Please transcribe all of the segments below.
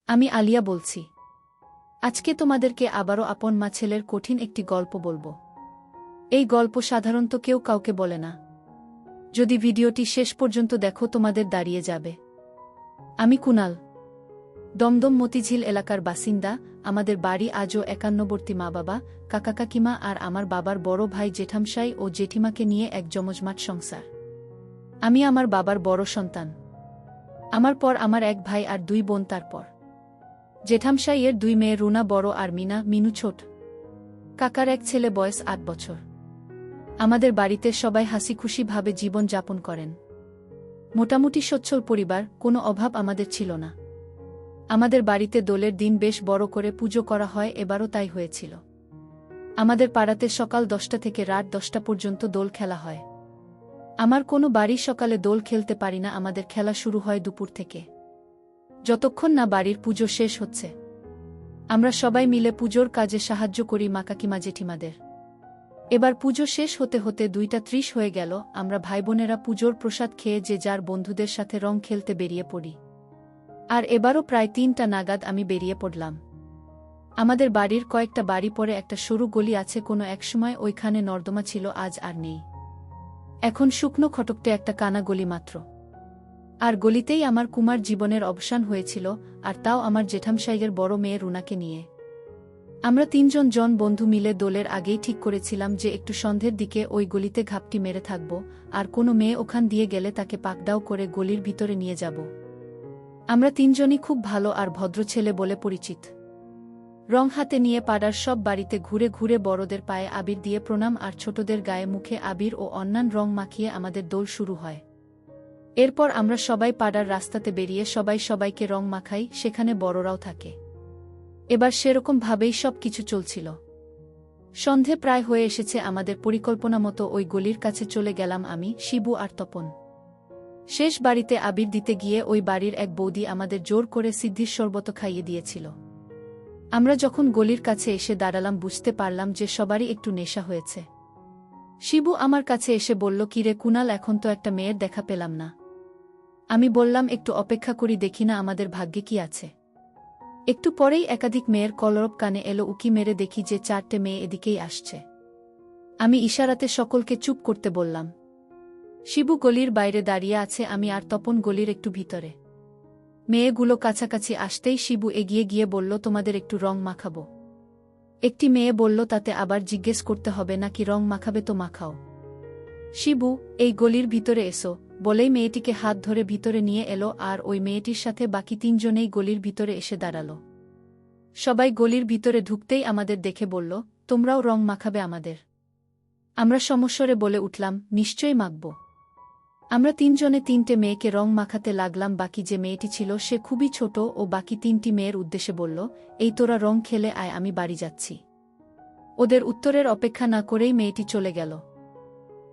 আমি আলিয়া বলছি। আজকে তোমাদেরকে আবারও আপন মা ছেলের কঠিন একটি গল্প বলবো। এই গল্প সাধারণত কেউ কাউকে বলে না। যদি ভিডিওটি শেষ পর্যন্ত দেখো তোমাদের দাঁড়িয়ে যাবে। আমি কুনাল, দমদম মতিঝিল এলাকার বাসিন্দা। আমাদের বাড়ি আজও একান্নবর্তী মা বাবা, কাকা কাকিমা আর আমার বাবার বড় ভাই জেঠামশাই ও জেঠিমাকে নিয়ে এক জমজমাট সংসার। আমি আমার বাবার বড় সন্তান। আমার পর আমার এক ভাই আর দুই বোন। তারপর জেঠামশাইয়ের দুই মেয়ে রুনা বড় আর মিনু ছোট। কাকার এক ছেলে বয়স ৮ বছর। আমাদের বাড়িতে সবাই হাসিখুশিভাবে জীবন যাপন করেন। মোটামুটি সচ্ছল পরিবার, কোনো অভাব আমাদের ছিল না। আমাদের বাড়িতে দোলের দিন বেশ বড় করে পুজো করা হয়, এবারও তাই হয়েছিল। আমাদের পাড়াতে সকাল 10টা থেকে রাত 10টা পর্যন্ত দোল খেলা হয়। আমার কোনো বাড়ি সকালে দোল খেলতে পারি না, আমাদের খেলা শুরু হয় দুপুর থেকে, যতক্ষণ না বাড়ির পুজো শেষ হচ্ছে। আমরা সবাই মিলে পুজোর কাজে সাহায্য করি মা কাকিমা জেঠিমাদের। এবার পুজো শেষ হতে হতে 2টা 30 হয়ে গেল। আমরা ভাইবোনেরা পুজোর প্রসাদ খেয়ে যে যার বন্ধুদের সাথে রং খেলতে বেরিয়ে পড়ি। আর এবারও প্রায় 3টা নাগাদ আমি বেরিয়ে পড়লাম। আমাদের বাড়ির কয়েকটা বাড়ি পরে একটা সরু গলি আছে, কোনো একসময় ওইখানে নর্দমা ছিল, আজ আর নেই। এখন শুকনো খটকটে একটা কানা গলি মাত্র। আর গলিতেই আমার কুমার জীবনের অবসান হয়েছিল, আর তাও আমার জেঠামশাইয়ের বড় মেয়ে রুনাকে নিয়ে। আমরা 3জন বন্ধু মিলে দোলের আগেই ঠিক করেছিলাম যে একটু সন্ধ্যের দিকে ওই গলিতে ঘাপটি মেরে থাকব, আর কোনো মেয়ে ওখান দিয়ে গেলে তাকে পাকড়াও করে গলির ভিতরে নিয়ে যাব। আমরা 3জনই খুব ভালো আর ভদ্র ছেলে বলে পরিচিত। রং হাতে নিয়ে পাড়ার সব বাড়িতে ঘুরে ঘুরে বড়দের পায়ে আবির দিয়ে প্রণাম আর ছোটদের গায়ে মুখে আবির ও অন্যান্য রং মাখিয়ে আমাদের দোল শুরু হয়। এরপর আমরা সবাই পাড়ার রাস্তাতে বেরিয়ে সবাই সবাইকে রং মাখাই, সেখানে বড়রাও থাকে। এবার সেরকমভাবেই সব কিছু চলছিল। সন্ধে প্রায় হয়ে এসেছে, আমাদের পরিকল্পনা মতো ওই গলির কাছে চলে গেলাম আমি, শিবু আর তপন। শেষ বাড়িতে আবির দিতে গিয়ে ওই বাড়ির এক বৌদি আমাদের জোর করে সিদ্ধির শরবত খাইয়ে দিয়েছিল। আমরা যখন গলির কাছে এসে দাঁড়ালাম বুঝতে পারলাম যে সবারই একটু নেশা হয়েছে। শিবু আমার কাছে এসে বলল, কিরে কুনাল, এখন তো একটা মেয়ের দেখা পেলাম না। আমি বললাম, একটু অপেক্ষা করি, দেখি না আমাদের ভাগ্যে কি আছে। একটু পরেই একাধিক মেয়ের কলরব কানে এলো, উকি মেরে দেখি যে 4টে মেয়ে এদিকেই আসছে। আমি ইশারাতে সকলকে চুপ করতে বললাম। শিবু গলির বাইরে দাঁড়িয়ে আছে, আমি আর তপন গলির একটু ভিতরে। মেয়েগুলো কাছাকাছি আসতেই শিবু এগিয়ে গিয়ে বলল, তোমাদের একটু রং মাখাবো। একটি মেয়ে বলল, তাতে আবার জিজ্ঞেস করতে হবে নাকি, রং মাখাবে তো মাখাও। শিবু, এই গলির ভিতরে এসো বলেই মেয়েটিকে হাত ধরে ভিতরে নিয়ে এলো, আর ওই মেয়েটির সাথে বাকি 3জনেই গলির ভিতরে এসে দাঁড়ালো। সবাই গলির ভিতরে ঢুকতেই আমাদের দেখে বলল, তোমরাও রং মাখাবে আমাদের? আমরা সমস্বরে বলে উঠলাম, নিশ্চয়ই মাখব। আমরা 3জনে 3টে মেয়েকে রং মাখাতে লাগলাম। বাকি যে মেয়েটি ছিল সে খুবই ছোট, ও বাকি 3টি মেয়ের উদ্দেশ্যে বলল, এই তোরা রং খেলে আয়, আমি বাড়ি যাচ্ছি। ওদের উত্তরের অপেক্ষা না করেই মেয়েটি চলে গেল।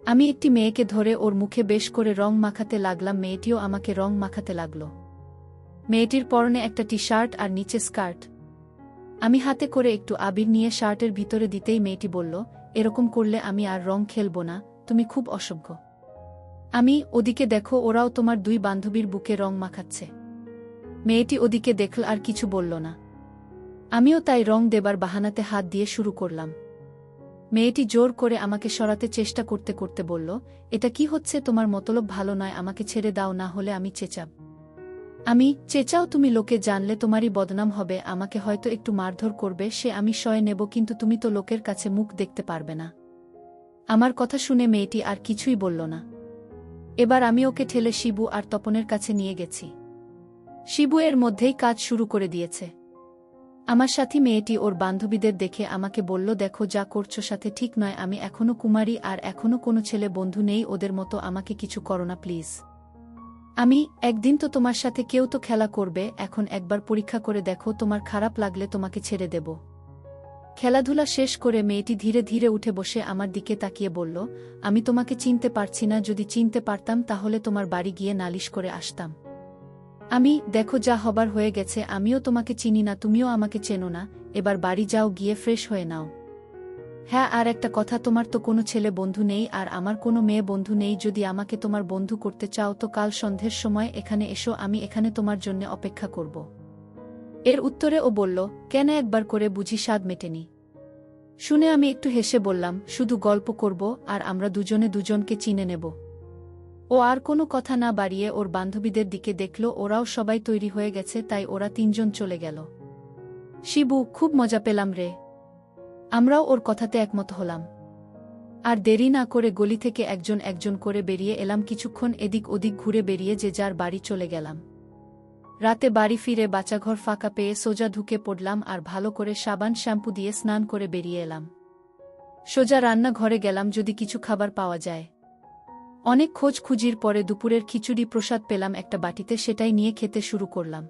আমি একটি মেয়েকে ধরে ওর মুখে বেশ করে রং মাখাতে লাগলাম, মেয়েটিও আমাকে রং মাখাতে লাগল। মেয়েটির পরনে একটা টি-শার্ট আর নিচে স্কার্ট। আমি হাতে করে একটু আবির নিয়ে শার্টের ভিতরে দিতেই মেয়েটি বলল, এরকম করলে আমি আর রং খেলব না, তুমি খুব অসভ্য। আমি, ওদিকে দেখো, ওরাও তোমার 2 বান্ধবীর বুকে রং মাখাচ্ছে। মেয়েটি ওদিকে দেখল আর কিছু বলল না। আমিও তাই রং দেবার বাহানাতে হাত দিয়ে শুরু করলাম। মেয়েটি জোর করে আমাকে সরাতে চেষ্টা করতে করতে বলল, এটা কি হচ্ছে, তোমার মতলব ভালো নয়, আমাকে ছেড়ে দাও, না হলে আমি চেঁচাব। আমি, চেঁচাও তুমি, লোকে জানলে তোমারই বদনাম হবে, আমাকে হয়তো একটু মারধর করবে, সে আমি সয়ে নেব, কিন্তু তুমি তো লোকের কাছে মুখ দেখতে পারবে না। আমার কথা শুনে মেয়েটি আর কিছুই বলল না। এবার আমি ওকে ঠেলে শিবু আর তপনের কাছে নিয়ে গেছি। শিবু এর মধ্যেই কাজ শুরু করে দিয়েছে। আমার সাথী মেয়েটি ওর বান্ধবীদের দেখে আমাকে বলল, দেখো যা করছো সাথে ঠিক নয়, আমি এখনো কুমারী আর এখনো কোনো ছেলে বন্ধু নেই, ওদের মতো আমাকে কিছু করো না প্লিজ। আমি, একদিন তো তোমার সাথে কেউ তো খেলা করবে, এখন একবার পরীক্ষা করে দেখো, তোমার খারাপ লাগলে তোমাকে ছেড়ে দেব। খেলাধুলা শেষ করে মেয়েটি ধীরে ধীরে উঠে বসে আমার দিকে তাকিয়ে বলল, আমি তোমাকে চিনতে পারছি না, যদি চিনতে পারতাম তাহলে তোমার বাড়ি গিয়ে নালিশ করে আসতাম। আমি, দেখো যা হবার হয়ে গেছে, আমিও তোমাকে চিনি না, তুমিও আমাকে চেনো না, এবার বাড়ি যাও, গিয়ে ফ্রেশ হয়ে নাও। হ্যাঁ, আর একটা কথা, তোমার তো কোনো ছেলে বন্ধু নেই আর আমার কোনো মেয়ে বন্ধু নেই, যদি আমাকে তোমার বন্ধু করতে চাও তো কাল সন্ধ্যের সময় এখানে এসো, আমি এখানে তোমার জন্য অপেক্ষা করব। এর উত্তরে ও বলল, কেন একবার করে বুঝি স্বাদ মেটেনি? শুনে আমি একটু হেসে বললাম, শুধু গল্প করব আর আমরা দুজনে দুজনকে চিনে নেব। ও আর কোনো কথা না বাড়িয়ে ওর বান্ধবীদের দিকে দেখল, ওরাও সবাই তৈরি হয়ে গেছে, তাই ওরা তিনজন চলে গেল। শিবু, খুব মজা পেলাম রে। আমরাও ওর কথাতে একমত হলাম। আর দেরি না করে গলি থেকে একজন একজন করে বেরিয়ে এলাম। কিছুক্ষণ এদিক ওদিক ঘুরে বেরিয়ে যে যার বাড়ি চলে গেলাম। রাতে বাড়ি ফিরে বাচ্চাঘর ফাঁকা পেয়ে সোজা ঢুকে পড়লাম আর ভালো করে সাবান শ্যাম্পু দিয়ে স্নান করে বেরিয়ে এলাম। সোজা রান্নাঘরে গেলাম যদি কিছু খাবার পাওয়া যায়। অনেক খোঁজখুঁজির পরে দুপুরের খিচুড়ি প্রসাদ পেলাম একটা বাটিতে, সেটাই নিয়ে খেতে শুরু করলাম।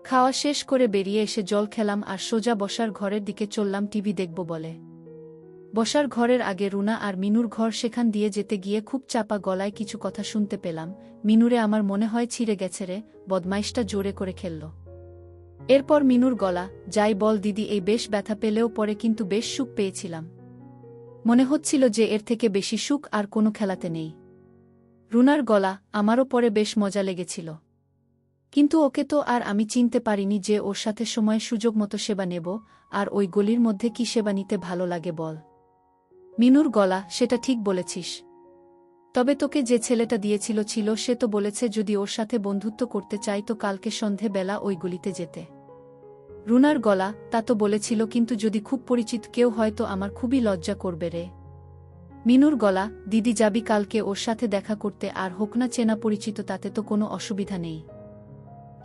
খাওয়া শেষ করে বেরিয়ে এসে জল খেলাম আর সোজা বসার ঘরের দিকে চললাম টিভি দেখব বলে। বসার ঘরের আগে রুনা আর মিনুর ঘর, সেখান দিয়ে যেতে গিয়ে খুব চাপা গলায় কিছু কথা শুনতে পেলাম। মিনুরে আমার মনে হয় ছিঁড়ে গেছে রে, বদমাইশটা জোরে করে খেলল। এরপর মিনুর গলা, যাই বল দিদি, এই বেশ ব্যথা পেলেও পরে কিন্তু বেশ সুখ পেয়েছিলাম। মনে হচ্ছিল যে এর থেকে বেশি সুখ আর কোনো খেলাতে নেই। রুনার গলা, আমারও পরে বেশ মজা লেগেছিল। কিন্তু ওকে তো আর আমি চিনতে পারিনি যে ওর সাথে সময় সুযোগ মতো সেবা নেব, আর ওই গলির মধ্যে কি সেবা নিতে ভালো লাগে বল। মিনুর গলা, সেটা ঠিক বলেছিস। তবে তোকে যে ছেলেটা দিয়েছিল সে তো বলেছে যদি ওর সাথে বন্ধুত্ব করতে চাই তো কালকে সন্ধে বেলা ওই গলিতে যেতে। রুনার গলা, তা তো বলেছিল, কিন্তু যদি খুব পরিচিত কেউ হয় তো আমার খুবই লজ্জা করবে রে। মিনুর গলা, দিদি যাবি কালকে ওর সাথে দেখা করতে, আর হোক না চেনা পরিচিত, তাতে তো কোনো অসুবিধা নেই।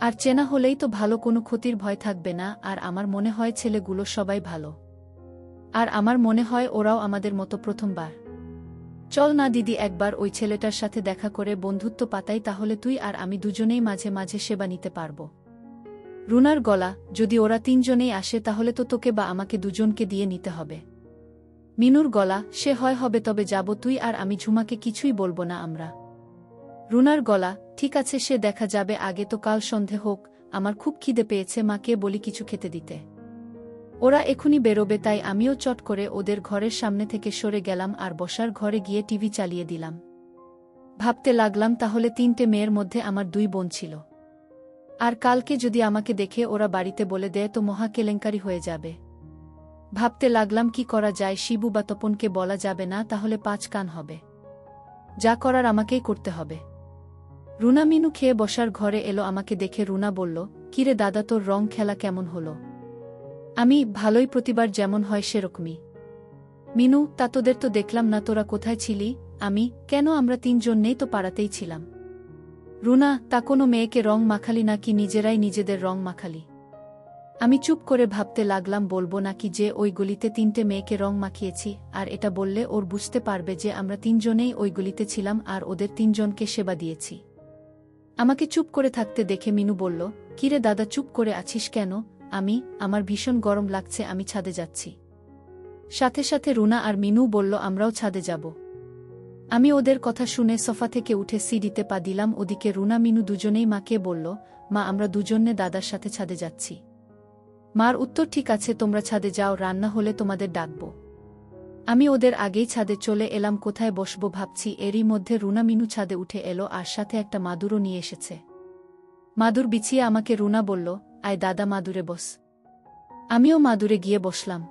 আর চেনা হলেই তো ভালো, কোনো ক্ষতির ভয় থাকবে না। আর আমার মনে হয় ছেলেগুলো সবাই ভালো। আর আমার মনে হয় ওরাও আমাদের মতো প্রথমবার। চল না দিদি, একবার ওই ছেলেটার সাথে দেখা করে বন্ধুত্ব পাতাই, তাহলে তুই আর আমি দুজনেই মাঝে মাঝে সেবা নিতে পারব। রুনার গলা, যদি ওরা তিনজনেই আসে তাহলে তো তোকে বা আমাকে দুজনকে দিয়ে নিতে হবে। মিনুর গলা, সে হয় হবে, তবে যাব, তুই আর আমি, ঝুমাকে কিছুই বলবো না আমরা। রুনার গলা, ঠিক আছে, সে দেখা যাবে, আগে তো কাল সন্ধে হোক, আমার খুব খিদে পেয়েছে, মাকে বলি কিছু খেতে দিতে। ওরা এখনই বেরোবে, তাই আমিও চট করে ওদের ঘরের সামনে থেকে সরে গেলাম আর বসার ঘরে গিয়ে টিভি চালিয়ে দিলাম। ভাবতে লাগলাম, তাহলে তিনটে মেয়ের মধ্যে আমার দুই বোন ছিল। আর কালকে যদি আমাকে দেখে ওরা বাড়িতে বলে দেয় তো মহা কেলেঙ্কারি হয়ে যাবে। ভাবতে লাগলাম কি করা যায়, শিবু বা তপনকে বলা যাবে না, তাহলে পাঁচ কান হবে। যা করার আমাকেই করতে হবে। রুনা মিনু খেয়ে বসার ঘরে এলো, আমাকে দেখে রুনা বলল, কিরে দাদা, তোর রং খেলা কেমন হলো? আমি, ভালোই, প্রতিবার যেমন হয় সেরকমই। মিনু, তা তোদের তো দেখলাম না, তোরা কোথায় ছিলি? আমি, কেন, আমরা তিনজন নেই তো পাড়াতেই ছিলাম। রুনা, তা কোনো মেয়েকে রং মাখালি নাকি নিজেরাই নিজেদের রং মাখালি? আমি চুপ করে ভাবতে লাগলাম বলবো নাকি যে ওই গলিতে তিনটে মেয়েকে রং মাখিয়েছি, আর এটা বললে ওর বুঝতে পারবে যে আমরা তিনজনেই ওই গলিতে ছিলাম আর ওদের তিনজনকে সেবা দিয়েছি। আমাকে চুপ করে থাকতে দেখে মিনু বলল, কিরে দাদা, চুপ করে আছিস কেন? আমি, আমার ভীষণ গরম লাগছে, আমি ছাদে যাচ্ছি। সাথে সাথে রুনা আর মিনু বলল, আমরাও ছাদে যাব। আমি ওদের কথা শুনে সোফা থেকে উঠে সিঁড়িতে পা দিলাম। ওদিকে রুনা মিনু দুজনেই মাকে বলল, মা, আমরা দুজনে দাদার সাথে ছাদে যাচ্ছি। মার উত্তর, ঠিক আছে, তোমরা ছাদে যাও, রান্না হলে তোমাদের ডাকব। আমি ওদের আগেই ছাদে চলে এলাম। কোথায় বসবো ভাবছি, এরই মধ্যে রুনা মিনু ছাদে উঠে এলো আর সাথে একটা মাদুরও নিয়ে এসেছে। মাদুর বিছিয়ে আমাকে রুনা বলল, আয় দাদা, মাদুরে বস। আমিও মাদুরে গিয়ে বসলাম।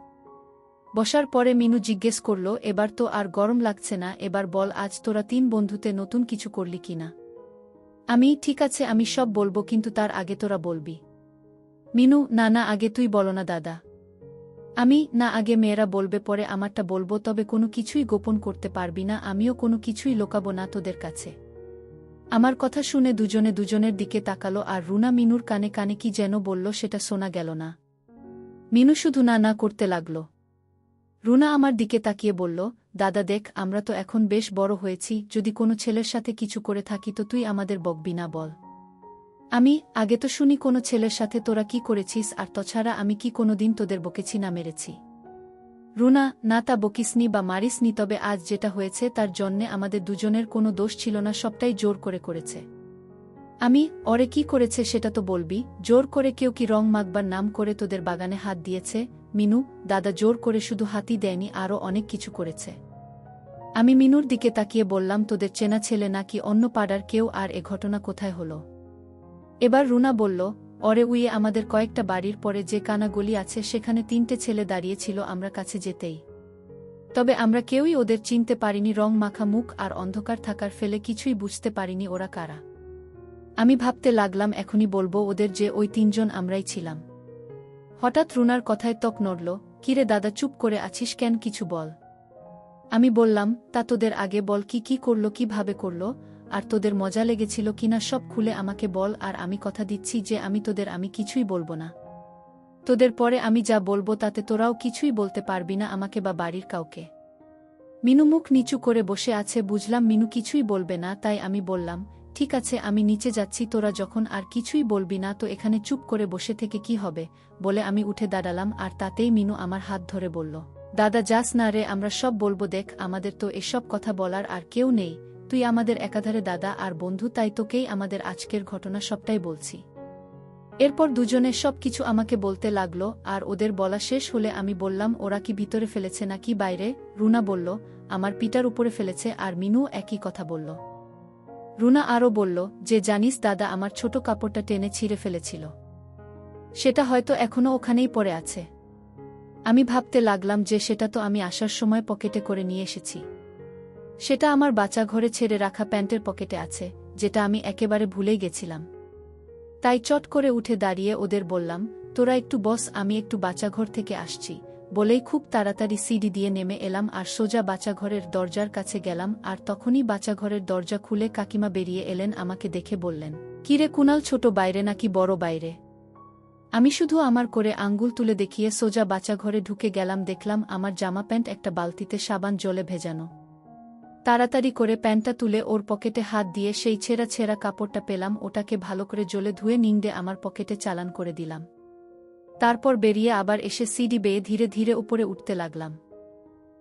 বসার পরে মিনু জিজ্ঞেস করল, এবার তো আর গরম লাগছে না, এবার বল, আজ তোরা তিন বন্ধুতে নতুন কিছু করলি কিনা? আমি, ঠিক আছে, আমি সব বলবো, কিন্তু তার আগে তোরা বলবি। মিনু, না না, আগে তুই বলো না দাদা। আমি, না, আগে মেয়েরা বলবে, পরে আমারটা বলবো, তবে কোনো কিছুই গোপন করতে পারবি না, আমিও কোনো কিছুই লোকাবো না তোদের কাছে। আমার কথা শুনে দুজনে দুজনের দিকে তাকালো আর রুনা মিনুর কানে কানে কি যেন বলল, সেটা শোনা গেল না। মিনু শুধু না না করতে লাগল। রুনা আমার দিকে তাকিয়ে বলল, দাদা দেখ, আমরা তো এখন বেশ বড় হয়েছি, যদি কোনো ছেলের সাথে কিছু করে থাকি তো তুই আমাদের বকবি না বল। আমি, আগে তো শুনি কোনো ছেলের সাথে তোরা কি করেছিস, আর তাছাড়া আমি কি কোনোদিন তোদের বকেছি না মেরেছি? রুনা, না, তা বকিসনি বা মারিসনি, তবে আজ যেটা হয়েছে তার জন্যে আমাদের দুজনের কোনো দোষ ছিল না, সবটাই জোর করে করেছে। আমি, ওরে কি করেছে সেটা তো বলবি। জোর করে কেউ কি রং মাখবার নাম করে তোদের বাগানে হাত দিয়েছে? মিনু, দাদা জোর করে শুধু হাতই দেয়নি, আরও অনেক কিছু করেছে। আমি মিনুর দিকে তাকিয়ে বললাম, তোদের চেনা ছেলে নাকি অন্য পাড়ার কেউ, আর এ ঘটনা কোথায় হলো? এবার রুনা বলল, ওরে উইয়ে আমাদের কয়েকটা বাড়ির পরে যে কানা গলি আছে সেখানে 3টে ছেলে দাঁড়িয়েছিল আমরা কাছে যেতেই। তবে আমরা কেউই ওদের চিনতে পারিনি, রং মাখা মুখ আর অন্ধকার থাকার ফেলে কিছুই বুঝতে পারিনি ওরা কারা। আমি ভাবতে লাগলাম এখনই বলবো ওদের যে ওই 3জন আমরাই ছিলাম। হঠাৎ রুনার কথায় ত্বক নড়ল। কিরে দাদা, চুপ করে আছিস কেন, কিছু বল। আমি বললাম, তা তোদের আগে বল কি করলো, কিভাবে করলো, আর তোদের মজা লেগেছিল কিনা সব খুলে আমাকে বল। আর আমি কথা দিচ্ছি যে আমি কিছুই বলবো না। তোদের পরে আমি যা বলবো তাতে তোরাও কিছুই বলতে পারবি না আমাকে বা বাড়ির কাউকে। মিনু মুখ নিচু করে বসে আছে, বুঝলাম মিনু কিছুই বলবে না, তাই আমি বললাম, ঠিক আছে আমি নিচে যাচ্ছি, তোরা যখন আর কিছুই বলবি না তো এখানে চুপ করে বসে থেকে কি হবে, বলে আমি উঠে দাঁড়ালাম। আর তাতেই মিনু আমার হাত ধরে বলল, দাদা যাস না রে, আমরা সব বলবো, দেখ আমাদের তো এসব কথা বলার আর কেউ নেই, তুই আমাদের একাধারে দাদা আর বন্ধু, তাই তোকেই আমাদের আজকের ঘটনা সবটাই বলছি। এরপর দুজনে সব কিছু আমাকে বলতে লাগলো, আর ওদের বলা শেষ হলে আমি বললাম, ওরা কি ভিতরে ফেলেছে নাকি বাইরে? রুনা বলল, আমার পিটার উপরে ফেলেছে, আর মিনু একই কথা বলল। রুনা আরও বলল যে, জানিস দাদা, আমার ছোট কাপড়টা টেনে ছিঁড়ে ফেলেছিল, সেটা হয়তো এখনো ওখানেই পড়ে আছে। আমি ভাবতে লাগলাম যে সেটা তো আমি আসার সময় পকেটে করে নিয়ে এসেছি। সেটা আমার বাচ্চা ঘরে ছেড়ে রাখা প্যান্টের পকেটে আছে, যেটা আমি একেবারে ভুলেই গেছিলাম। তাই চট করে উঠে দাঁড়িয়ে ওদের বললাম, তোরা একটু বস, আমি একটু বাচ্চাঘর থেকে আসছি, বলেই খুব তাড়াতাড়ি সিঁড়ি দিয়ে নেমে এলাম আর সোজা বাচ্চাঘরের দরজার কাছে গেলাম। আর তখনই বাচ্চাঘরের দরজা খুলে কাকিমা বেরিয়ে এলেন, আমাকে দেখে বললেন, কিরে কুনাল, ছোট বাইরে নাকি বড় বাইরে? আমি শুধু আমার করে আঙ্গুল তুলে দেখিয়ে সোজা বাচ্চাঘরে ঢুকে গেলাম। দেখলাম আমার জামা প্যান্ট একটা বালতিতে সাবান জলে ভেজানো। তাড়াতাড়ি করে প্যান্টটা তুলে ওর পকেটে হাত দিয়ে সেই ছেঁড়া ছেঁড়া কাপড়টা পেলাম, ওটাকে ভালো করে জলে ধুয়ে নিংড়ে আমার পকেটে চালান করে দিলাম। তারপর বেরিয়ে আবার এসে সিঁড়ি বেয়ে ধীরে ধীরে উপরে উঠতে লাগলাম।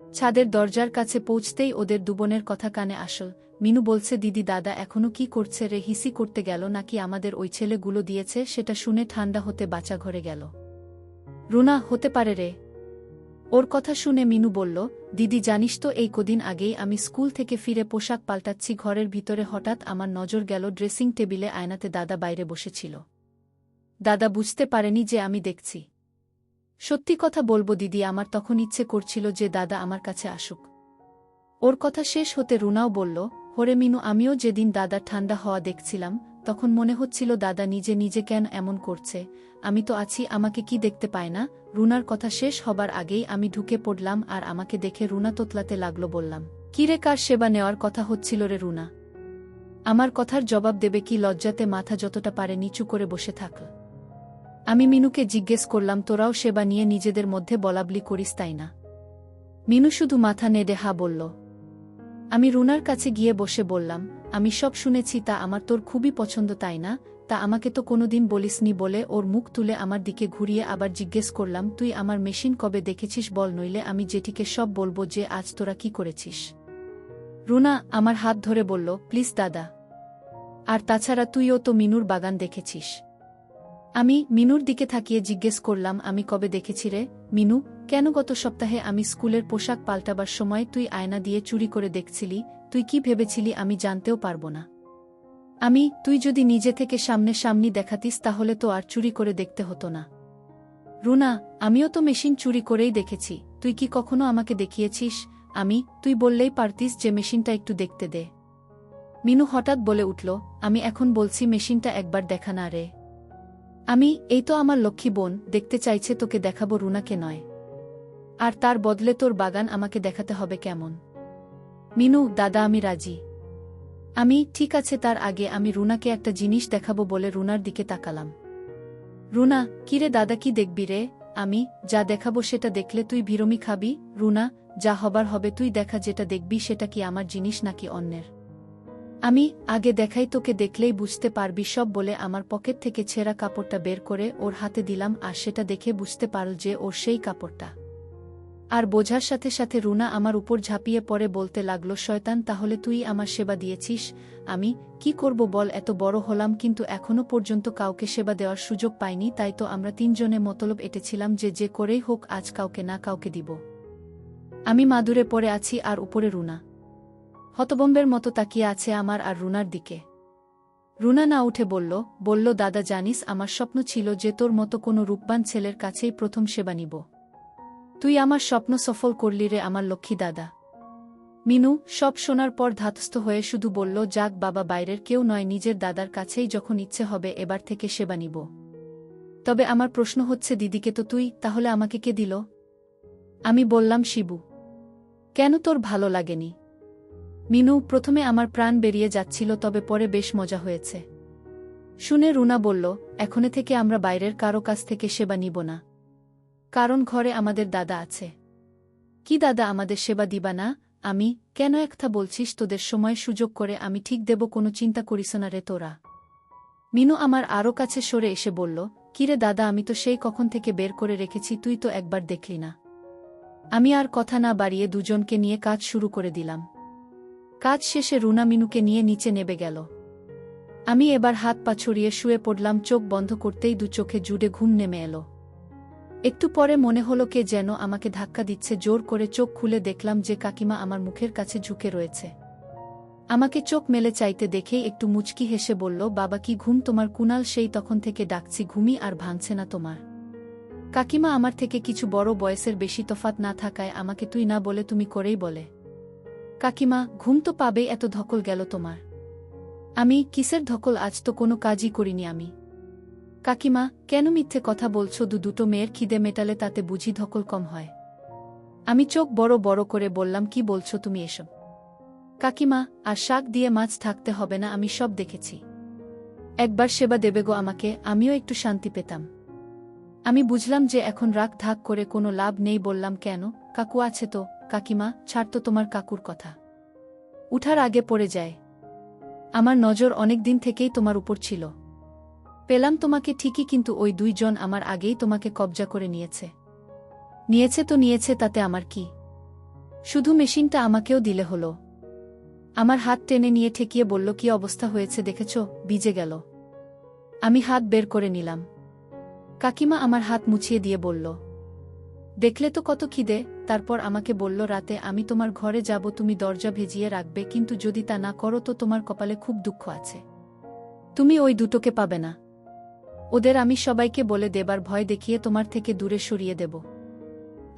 ছাদের দরজার কাছে পৌঁছতেই ওদের দুবোনের কথা কানে আসল। মিনু বলছে, দিদি দাদা এখনো কি করছে রে, হিসি করতে গেল নাকি আমাদের ওই ছেলেগুলো দিয়েছে? সেটা শুনে ঠান্ডা হতে বাচ্চা ঘরে গেল। রুনা, হতে পারে রে। ওর কথা শুনে মিনু বলল, দিদি জানিস তো, এই কদিন আগেই আমি স্কুল থেকে ফিরে পোশাক পাল্টাচ্ছি, ঘরের ভিতরে হঠাৎ আমার নজর গেল ড্রেসিং টেবিলে আয়নাতে দাদা বাইরে বসেছিল। দাদা বুঝতে পারেনি যে আমি দেখছি। সত্যি কথা বলবো দিদি, আমার তখন ইচ্ছে করছিল যে দাদা আমার কাছে আসুক। ওর কথা শেষ হতে রুনাও বলল, হরে মিনু, আমিও যেদিন দাদা ঠান্ডা হওয়া দেখছিলাম তখন মনে হচ্ছিল দাদা নিজে নিজে কেন এমন করছে, আমি তো আছি, আমাকে কি দেখতে পায় না? রুনার কথা শেষ হবার আগেই আমি ঢুকে পড়লাম আর আমাকে দেখে রুনা তোতলাতে লাগলো। বললাম, কি রে, কার সেবা নেওয়ার কথা হচ্ছিল রে রুনা? আমার কথার জবাব দেবে কি লজ্জাতে মাথা যতটা পারে নিচু করে বসে থাকল। আমি মিনুকে জিজ্ঞেস করলাম, তোরাও সেবা নিয়ে নিজেদের মধ্যে বলাবলি করিস তাই না? মিনু শুধু মাথা নেড়ে হা বলল। আমি রুনার কাছে গিয়ে বসে বললাম, আমি সব শুনেছি, তা আমার তোর খুবই পছন্দ তাই না? তা আমাকে তো কোনোদিন বলিসনি। বলে ওর মুখ তুলে আমার দিকে ঘুরিয়ে আবার জিজ্ঞেস করলাম, তুই আমার মেশিন কবে দেখেছিস বল, নইলে আমি জেঠিকে সব বলবো যে আজ তোরা কি করেছিস। রুনা আমার হাত ধরে বলল, প্লিজ দাদা, আর তাছাড়া তুইও তো মিনুর বাগান দেখেছিস। আমি মিনুর দিকে তাকিয়ে জিজ্ঞেস করলাম, আমি কবে দেখেছি রে? মিনু, কেন গত সপ্তাহে আমি স্কুলের পোশাক পাল্টাবার সময় তুই আয়না দিয়ে চুরি করে দেখছিলি? তুই কি ভেবেছিলি আমি জানতেও পারবো না? তুই যদি নিজে থেকে সামনাসামনি দেখাতিস তাহলে তো আর চুরি করে দেখতে হতো না। রুনা, আমিও তো মেশিন চুরি করেই দেখেছি, তুই কি কখনো আমাকে দেখিয়েছিস? তুই বললেই পারতিস যে মেশিনটা একটু দেখতে দে। মিনু হঠাৎ বলে উঠল, আমি এখন বলছি মেশিনটা একবার দেখা না রে। এই তো আমার লক্ষ্মী বোন দেখতে চাইছে, তোকে দেখাবো, রুনাকে নয়। আর তার বদলে তোর বাগান আমাকে দেখাতে হবে কেমন? মিনু, দাদা আমি রাজি। ঠিক আছে, তার আগে আমি রুনাকে একটা জিনিস দেখাবো বলে রুনার দিকে তাকালাম। রুনা, কিরে দাদা, কি দেখবি রে? যা দেখাবো সেটা দেখলে তুই বিরমি খাবি। রুনা, যা হবার হবে, তুই দেখা, যেটা দেখবি সেটা কি আমার জিনিস নাকি অন্যের? আগে দেখাই, তোকে দেখলেই বুঝতে পারবি সব, বলে আমার পকেট থেকে ছেঁড়া কাপড়টা বের করে ওর হাতে দিলাম। আর সেটা দেখে বুঝতে পারল যে ওর সেই কাপড়টা। আর বোঝার সাথে সাথে রুনা আমার উপর ঝাঁপিয়ে পড়ে বলতে লাগলো, শয়তান, তাহলে তুই আমার সেবা দিয়েছিস? কি করব বল, এত বড় হলাম কিন্তু এখনো পর্যন্ত কাউকে সেবা দেওয়ার সুযোগ পাইনি, তাই তো আমরা 3 জনে মতলব এঁটেছিলাম যে করেই হোক আজ কাউকে না কাউকে দিব। মাদুরে পড়ে আছি আর উপরে রুনা হতবম্বের মতো তাকিয়ে আছে আমার আর রুনার দিকে। রুনা না উঠে বলল দাদা জানিস আমার স্বপ্ন ছিল যে তোর মতো কোনো রূপবান ছেলের কাছেই প্রথম সেবা নিব। তুই আমার স্বপ্ন সফল করলি রে আমার লক্ষ্মী দাদা। মিনু সব শোনার পর ধাতস্থ হয়ে শুধু বলল, যাক বাবা, বাইরের কেউ নয়, নিজের দাদার কাছেই যখন ইচ্ছে হবে এবার থেকে সেবা নিব। তবে আমার প্রশ্ন হচ্ছে, দিদিকে তো তুই, তাহলে আমাকে কে দিল? আমি বললাম, শিবু। কেন, তোর ভালো লাগেনি? মিনু, প্রথমে আমার প্রাণ বেরিয়ে যাচ্ছিল, তবে পরে বেশ মজা হয়েছে। শুনে রুনা বলল, এখনে থেকে আমরা বাইরের কারো কাছ থেকে সেবা নিব না, কারণ ঘরে আমাদের দাদা আছে। কি দাদা আমাদের সেবা দিবা না? আমি কেন একটা বলছিস? তোদের সময় সুযোগ করে আমি ঠিক দেব, কোনো চিন্তা করিস না রে তোরা। মিনু আমার আরও কাছে সরে এসে বলল, কিরে দাদা, আমি তো সেই কখন থেকে বের করে রেখেছি, তুই তো একবার দেখলি না। আমি আর কথা না বাড়িয়ে দুজনকে নিয়ে কাজ শুরু করে দিলাম। কাজ শেষে রুনা মিনুকে নিয়ে নিচে নেমে গেল। আমি এবার হাত পা ছড়িয়ে শুয়ে পড়লাম। চোখ বন্ধ করতেই দু চোখে জুড়ে ঘুম নেমে এলো। একটু পরে মনে হলো কে যেন আমাকে ধাক্কা দিচ্ছে। জোর করে চোখ খুলে দেখলাম যে কাকিমা আমার মুখের কাছে ঝুঁকে রয়েছে। আমাকে চোখ মেলে চাইতে দেখেই একটু মুচকি হেসে বলল, বাবা কি ঘুম তোমার? কুনাল, সেই তখন থেকে ডাকছি, ঘুমই আর ভাঙছে না তোমার? কাকিমা আমার থেকে কিছু বড় বয়সের বেশি তফাৎ না থাকায় আমাকে তুই না বলে তুমি করেই বলে। কাকিমা, ঘুম তো পাবেই, এত ধকল গেল তোমার? আমি কিসের ধকল? আজ তো কোনো কাজই করিনি আমি। কাকিমা, কেন মিথ্যে কথা বলছো? দুটো মেয়ের খিদে মেটালে তাতে বুঝি ধকল কম হয়? আমি চোখ বড় বড় করে বললাম, কি বলছো তুমি এসব? কাকিমা, আর শাক দিয়ে মাছ থাকতে হবে না, আমি সব দেখেছি। একবার সেবা দেবে গো আমাকে, আমিও একটু শান্তি পেতাম। আমি বুঝলাম যে এখন রাগ ধাক করে কোনো লাভ নেই। বললাম, কেন? কাকু আছে তো। কাকিমা, ছাড় তো তোমার কাকুর কথা। উঠার আগে পড়ে যায়। আমার নজর অনেক দিন থেকেই তোমার উপর ছিল। পেলাম তোমাকে ঠিকই, কিন্তু ওই দুইজন আমার আগেই তোমাকে কবজা করে নিয়েছে। নিয়েছে তো নিয়েছে, তাতে আমার কি? শুধু মেশিনটা আমাকেও দিলে হলো। আমার হাত টেনে নিয়ে ঠেকিয়ে বলল, কি অবস্থা হয়েছে দেখেছ? ভিজে গেল। আমি হাত বের করে নিলাম। কাকিমা আমার হাত মুছিয়ে দিয়ে বলল, দেখলে তো কত খিদে। তারপর আমাকে বলল, রাতে আমি তোমার ঘরে যাব, তুমি দরজা ভেজিয়ে রাখবে, কিন্তু যদি তা না করো তো তোমার কপালে খুব দুঃখ আছে। তুমি ওই দুটোকে পাবে না। ওদের আমি সবাইকে বলে দেবার ভয় দেখিয়ে তোমার থেকে দূরে সরিয়ে দেব।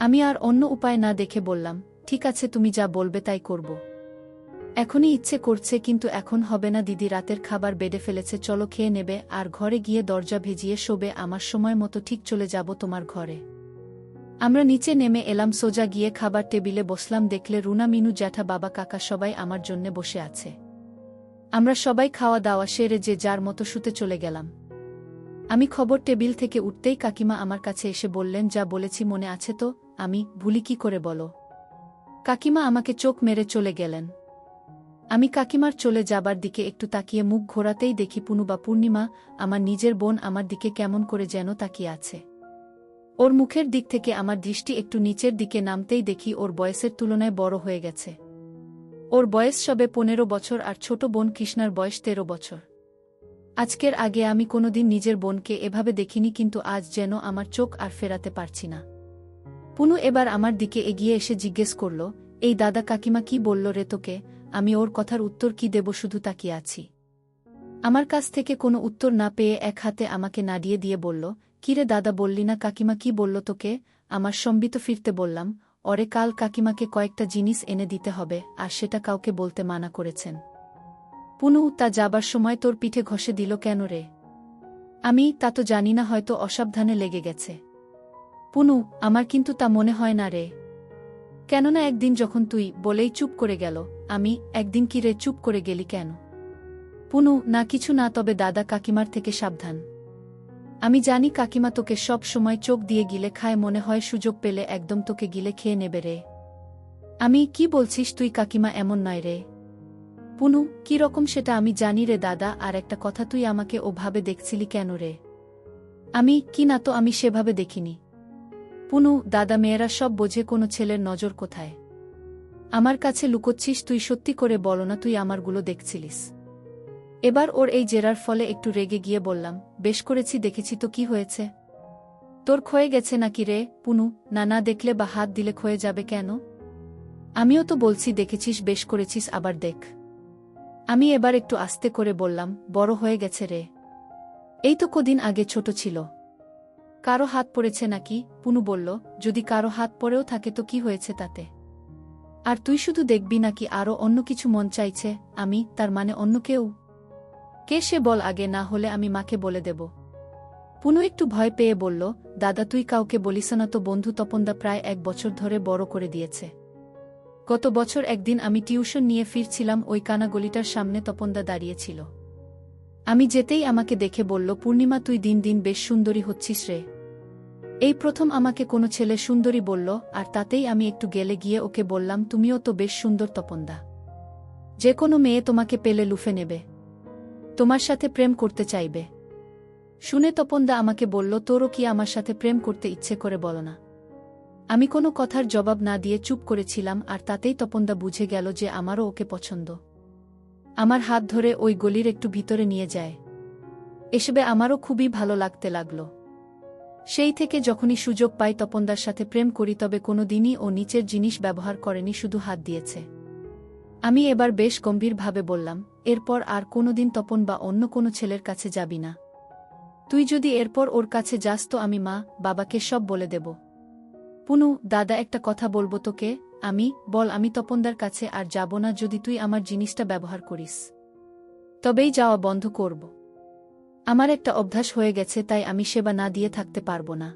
আমি আর অন্য উপায় না দেখে বললাম, ঠিক আছে, তুমি যা বলবে তাই করব। এখনই ইচ্ছে করছে, কিন্তু এখন হবে না দিদি, রাতের খাবার বেড়ে ফেলেছে, চলো খেয়ে নেবে, আর ঘরে গিয়ে দরজা ভেজিয়ে শোবে, আমার সময় মতো ঠিক চলে যাব তোমার ঘরে। আমরা নিচে নেমে এলাম, সোজা গিয়ে খাবার টেবিলে বসলাম। দেখলে রুনা, মিনু, জ্যাঠা, বাবা, কাকা সবাই আমার জন্যে বসে আছে। আমরা সবাই খাওয়া দাওয়া সেরে যে যার মতো শুতে চলে গেলাম। আমি খবর টেবিল থেকে উঠতেই কাকিমা আমার কাছে এসে বললেন, যা বলেছি মনে আছে তো? আমি ভুলি কি করে বলো? কাকিমা আমাকে চোখ মেরে চলে গেলেন। আমি কাকিমার চলে যাবার দিকে একটু তাকিয়ে মুখ ঘোরাতেই দেখি পুনু বা পূর্ণিমা, আমার নিজের বোন, আমার দিকে কেমন করে যেন তাকিয়ে আছে। ওর মুখের দিক থেকে আমার দৃষ্টি একটু নিচের দিকে নামতেই দেখি ওর বয়সের তুলনায় বড় হয়ে গেছে। ওর বয়স সবে 15 বছর, আর ছোট বোন কৃষ্ণার বয়স 13 বছর। আজকের আগে আমি কোনোদিন নিজের বোনকে এভাবে দেখিনি, কিন্তু আজ যেন আমার চোখ আর ফেরাতে পারছি না। পুনু এবার আমার দিকে এগিয়ে এসে জিজ্ঞেস করল, এই দাদা কাকিমা কি বলল রে তোকে? আমি ওর কথার উত্তর কি দেব, শুধু তাকিয়ে আছি। আমার কাছ থেকে কোনো উত্তর না পেয়ে এক হাতে আমাকে নাড়িয়ে দিয়ে বলল, কিরে দাদা, বললি না কাকিমা কি বলল তোকে? আমার সম্বিত ফিরতে বললাম, ওরে কাল কাকিমাকে কয়েকটা জিনিস এনে দিতে হবে, আর সেটা কাউকে বলতে মানা করেছেন। পুনু, তা যাবার সময় তোর পিঠে ঘষে দিল কেন রে? আমি তা তো জানি না, হয়তো অসাবধানে লেগে গেছে। পুনু, আমার কিন্তু তা মনে হয় না রে। কেননা একদিন যখন তুই বলেই চুপ করে গেল। আমি একদিন কি রে চুপ করে গেলি কেন? পুনু, না কিছু না, তবে দাদা কাকিমার থেকে সাবধান। আমি জানি কাকিমা তোকে সব সময় চোখ দিয়ে গিলে খায়, মনে হয় সুযোগ পেলে একদম তোকে গিলে খেয়ে নেবে রে। আমি কি বলছিস তুই? কাকিমা এমন নয় রে। পুনু, কি রকম সেটা আমি জানি রে দাদা, আর একটা কথা, তুই আমাকে ওভাবে দেখছিলি কেন রে? আমি কি না তো, আমি সেভাবে দেখিনি। পুনু, দাদা মেয়েরা সব বোঝে, কোনো ছেলের নজর কোথায়। আমার কাছে লুকোচ্ছিস তুই? সত্যি করে বলো না, তুই আমারগুলো দেখছিলিস? এবার ওর এই জেরার ফলে একটু রেগে গিয়ে বললাম, বেশ করেছি, দেখেছি তো, কি হয়েছে? তোর ক্ষয়ে গেছে নাকি রে? পুনু, না না দেখলে বা হাত দিলে ক্ষয়ে যাবে কেন? আমিও তো বলছি দেখেছিস, বেশ করেছিস, আবার দেখ। আমি এবার একটু আস্তে করে বললাম, বড় হয়ে গেছে রে। এই তো কদিন আগে ছোট ছিল। কারো হাত পড়েছে নাকি? পুনু বলল, যদি কারো হাত পড়েও থাকে তো কি হয়েছে তাতে? আর তুই শুধু দেখবি নাকি আরও অন্য কিছু মন চাইছে? আমি, তার মানে অন্য কেউ? কে সে বল আগে, না হলে আমি মাকে বলে দেব। পুনু একটু ভয় পেয়ে বলল, দাদা তুই কাউকে বলিস না তো, বন্ধু তপনদা প্রায় 1 বছর ধরে বড় করে দিয়েছে। গত বছর একদিন আমি টিউশন নিয়ে ফিরছিলাম, ওই কানা গলিটার সামনে তপনদা দাঁড়িয়েছিল। আমি যেতেই আমাকে দেখে বলল, পূর্ণিমা তুই দিন দিন বেশ সুন্দরী হচ্ছিস রে। এই প্রথম আমাকে কোনো ছেলে সুন্দরী বলল, আর তাতেই আমি একটু গেলে গিয়ে ওকে বললাম, তুমিও তো বেশ সুন্দর তপনদা। যে কোনো মেয়ে তোমাকে পেলে লুফে নেবে, তোমার সাথে প্রেম করতে চাইবে। শুনে তপনদা আমাকে বলল, তোরও কি আমার সাথে প্রেম করতে ইচ্ছে করে বলো না? আমি কোনো কথার জবাব না দিয়ে চুপ করেছিলাম, আর তাতেই তপনদা বুঝে গেল যে আমারও ওকে পছন্দ। আমার হাত ধরে ওই গলির একটু ভিতরে নিয়ে যায়। এসবে আমারও খুবই ভালো লাগতে লাগল। সেই থেকে যখনই সুযোগ পাই তপনদার সাথে প্রেম করি, তবে কোনো দিনই ও নিচের জিনিস ব্যবহার করেনি, শুধু হাত দিয়েছে। আমি এবার বেশ গম্ভীরভাবে বললাম, এরপর আর কোনোদিন তপন বা অন্য কোনো ছেলের কাছে যাবি না। তুই যদি এরপর ওর কাছে যাস তো আমি মা বাবাকে সব বলে দেব। পুনু, দাদা একটা কথা বলবো তোকে। আমি, বল। আমি তপনদার কাছে আর যাব না যদি তুই আমার জিনিসটা ব্যবহার করিস। তবেই যাওয়া বন্ধ করব। আমার একটা অভ্যাস হয়ে গেছে, তাই আমি সেবা না দিয়ে থাকতে পারবো না।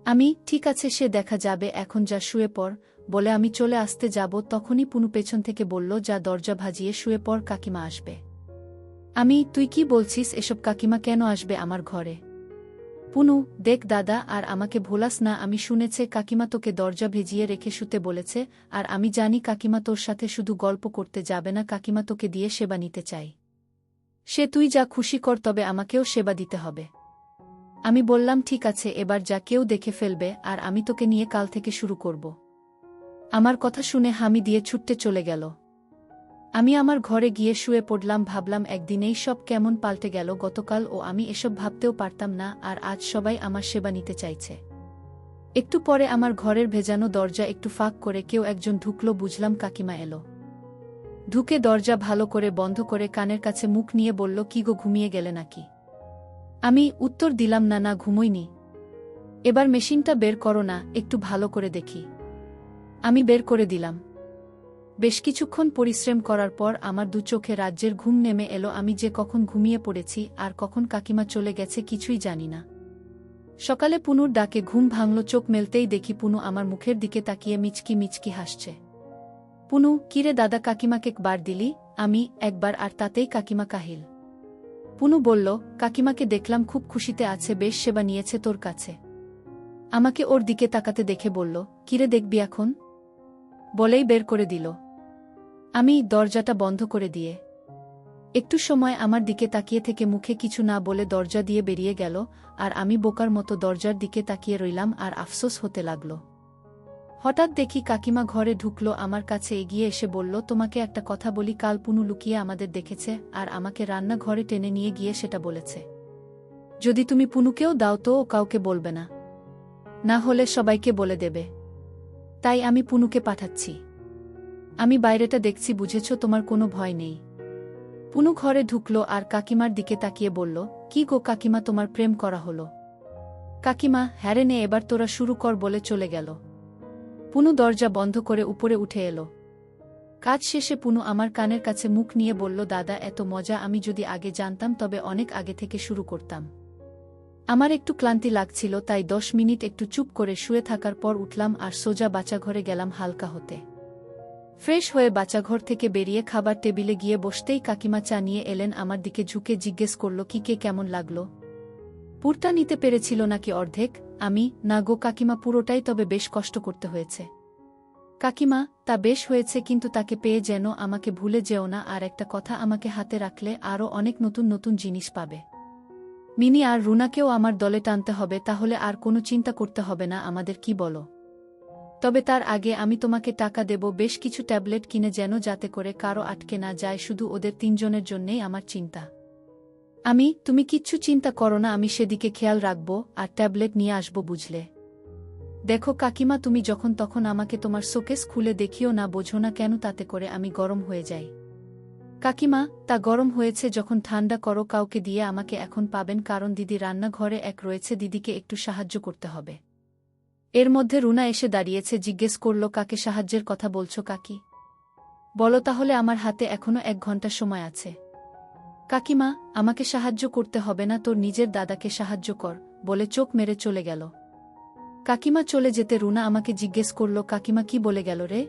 আমি, ঠিক আছে সে দেখা যাবে, এখন যা শুয়ে পড়, বলে আমি চলে আসতে যাব, তখনই পুনু পেছন থেকে বলল, যা দরজা ভাজিয়ে শুয়ে পড়, কাকিমা আসবে। আমি, তুই কি বলছিস এসব? কাকিমা কেন আসবে আমার ঘরে? পুনু, দেখ দাদা, আর আমাকে ভোলাস না। আমি শুনেছে কাকিমা তোকে দরজা ভেজিয়ে রেখে শুতে বলেছে, আর আমি জানি কাকিমা তোর সাথে শুধু গল্প করতে যাবে না, কাকিমা তোকে দিয়ে সেবা নিতে চাই। সে তুই যা খুশি কর, তবে আমাকেও সেবা দিতে হবে। আমি বললাম, ঠিক আছে, এবার যা, কেউ দেখে ফেলবে, আর আমি তোকে নিয়ে কাল থেকে শুরু করব। আমার কথা শুনে হামি দিয়ে ছুটতে চলে গেল। আমি আমার ঘরে গিয়ে শুয়ে পড়লাম, ভাবলাম একদিনেই সব কেমন পাল্টে গেল। গতকাল ও আমি এসব ভাবতেও পারতাম না, আর আজ সবাই আমার সেবা নিতে চাইছে। একটু পরে আমার ঘরের ভেজানো দরজা একটু ফাঁক করে কেউ একজন ঢুকলো, বুঝলাম কাকিমা এলো। ঢুকে দরজা ভালো করে বন্ধ করে কানের কাছে মুখ নিয়ে বলল, কি গো, ঘুমিয়ে গেলে নাকি? আমি উত্তর দিলাম, না না, ঘুমোইনি। এবার মেশিনটা বের করো না, একটু ভালো করে দেখি। আমি বের করে দিলাম। বেশ কিছুক্ষণ পরিশ্রম করার পর আমার দু চোখে রাজ্যের ঘুম নেমে এলো। আমি যে কখন ঘুমিয়ে পড়েছি আর কখন কাকিমা চলে গেছে কিছুই জানি না। সকালে পুনুর ডাকে ঘুম ভাঙল, চোখ মেলতেই দেখি পুনু আমার মুখের দিকে তাকিয়ে মিচকি মিচকি হাসছে। পুনু, কিরে দাদা, কাকিমাকে বার দিলি? আমি, একবার, আর তাতেই কাকিমা কাহিল। পুনু বলল, কাকিমাকে দেখলাম খুব খুশিতে আছে, বেশ সেবা নিয়েছে তোর কাছে। আমাকে ওর দিকে তাকাতে দেখে বলল, কিরে দেখবি এখন? বলেই বের করে দিল। আমি দরজাটা বন্ধ করে দিয়ে একটু সময় আমার দিকে তাকিয়ে থেকে মুখে কিছু না বলে দরজা দিয়ে বেরিয়ে গেল, আর আমি বোকার মতো দরজার দিকে তাকিয়ে রইলাম, আর আফসোস হতে লাগল। হঠাৎ দেখি কাকিমা ঘরে ঢুকলো, আমার কাছে এগিয়ে এসে বলল, তোমাকে একটা কথা বলি, কাল পুনু লুকিয়ে আমাদের দেখেছে, আর আমাকে রান্নাঘরে টেনে নিয়ে গিয়ে সেটা বলেছে। যদি তুমি পুনুকেও দাও তো ও কাউকে বলবে না, না হলে সবাইকে বলে দেবে। তাই আমি পুনুকে পাঠাচ্ছি। আমি বাইরেটা দেখছি, বুঝেছ, তোমার কোনো ভয় নেই। পুনু ঘরে ঢুকলো আর কাকিমার দিকে তাকিয়ে বলল, কি গো কাকিমা, তোমার প্রেম করা হলো? কাকিমা, হ্যারে নে, এবার তোরা শুরু কর, বলে চলে গেল। পুনু দরজা বন্ধ করে উপরে উঠে এলো। কাজ শেষে পুনু আমার কানের কাছে মুখ নিয়ে বলল, দাদা, এত মজা আমি যদি আগে জানতাম তবে অনেক আগে থেকে শুরু করতাম। আমার একটু ক্লান্তি লাগছিল, তাই 10 মিনিট একটু চুপ করে শুয়ে থাকার পর উঠলাম আর সোজা বাচ্চাঘরে গেলাম হালকা হতে। ফ্রেশ হয়ে বাচ্চাঘর থেকে বেরিয়ে খাবার টেবিলে গিয়ে বসতেই কাকিমা চা নিয়ে এলেন। আমার দিকে ঝুঁকে জিজ্ঞেস করল, কি কে কেমন লাগলো? পুরটা নিতে পেরেছিল নাকি অর্ধেক? আমি, না গো কাকিমা, পুরোটাই, তবে বেশ কষ্ট করতে হয়েছে। কাকিমা, তা বেশ হয়েছে, কিন্তু তাকে পেয়ে যেন আমাকে ভুলে যেও না, আর একটা কথা, আমাকে হাতে রাখলে আরও অনেক নতুন নতুন জিনিস পাবে। মিনি আর রুনাকেও আমার দলে টানতে হবে, তাহলে আর কোনো চিন্তা করতে হবে না আমাদের, কি বলো? তবে তার আগে আমি তোমাকে টাকা দেব বেশ কিছু ট্যাবলেট কিনে, যেন যাতে করে কারো আটকে না যায়, শুধু ওদের 3 জনের জন্যেই আমার চিন্তা। আমি, তুমি কিচ্ছু চিন্তা করো না, আমি সেদিকে খেয়াল রাখব, আর ট্যাবলেট নিয়ে আসব, বুঝলে? দেখো কাকিমা, তুমি যখন তখন আমাকে তোমার শোকেস খুলে দেখিও না, বোঝো না কেন তাতে করে আমি গরম হয়ে যাই? কাকিমা, তা গরম হয়েছে যখন ঠান্ডা করো, কাউকে দিয়ে আমাকে এখন পাবেন, কারণ দিদি রান্নাঘরে এক রয়েছে, দিদিকে একটু সাহায্য করতে হবে। এর মধ্যে রুনা এসে দাঁড়িয়েছে, জিজ্ঞেস করল, কাকে সাহায্যের কথা বলছো কাকি? বলো তাহলে, আমার হাতে এখনো 1 ঘন্টা সময় আছে। কাকিমা, আমাকে সাহায্য করতে হবে না, তোর নিজের দাদাকে সাহায্য কর, বলে চোখ মেরে চলে গেল। কাকিমা চলে যেতে রুনা আমাকে জিজ্ঞেস করল, কাকিমা কি বলে গেল রে?